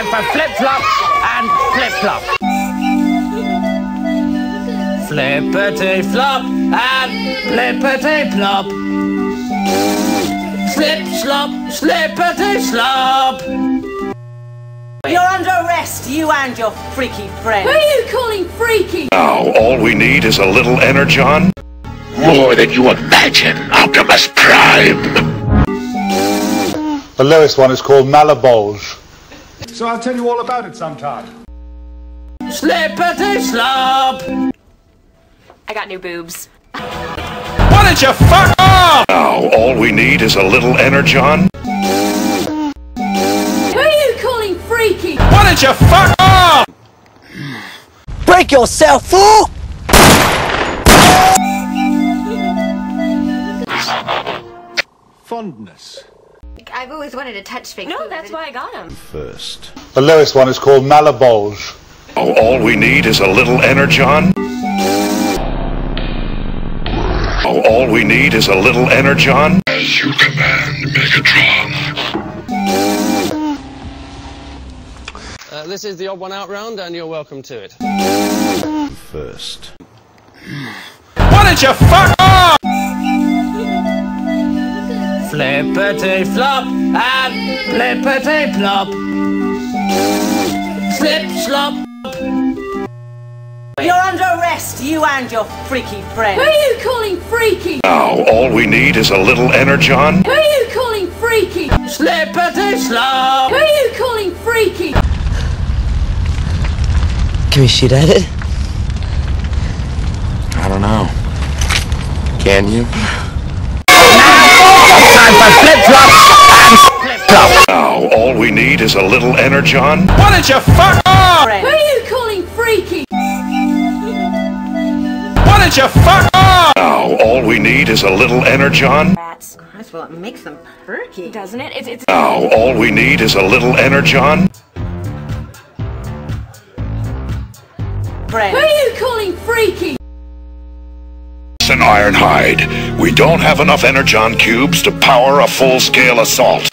time for flip-flop and flip-flop. Flippity-flop and flippity-flop. Slip-slop, slippity-slop. You're under arrest, you and your freaky friend. Who are you calling freaky? Now, all we need is a little energon. More than you imagine, Optimus Prime. The lowest one is called Malabulge. So I'll tell you all about it sometime. Slippity-slop. I got new boobs. Why don't you fuck off? Now, all we need is a little energon. Who are you calling freaky? Why don't you fuck off? Break yourself, fool! Fondness. I've always wanted to touch fake food. No, that's why I got him. First. The lowest one is called Malabulge. Now, all we need is a little energon. Now, all we need is a little energon. As you command, Megatron. This is the odd one out round, and you're welcome to it. First. Why don't you fuck off? Flippity-flop and flippity-flop. Slip-slop. You're under arrest, you and your freaky friend. Who are you calling freaky? Now, all we need is a little energon. Who are you calling freaky? Slippity-slop. Who are you calling freaky? Can we shoot at it? I don't know. Can you? Time for flip-flop and flip-flop. Now, all we need is a little energon. Why don't you fuck off? Who are you calling freaky? Why don't you fuck off? Now, all we need is a little energon. Rats. Christ, well, it makes them perky. Doesn't it? It's Now, all we need is a little energon. Who are you calling freaky? An Ironhide. We don't have enough energon cubes to power a full-scale assault.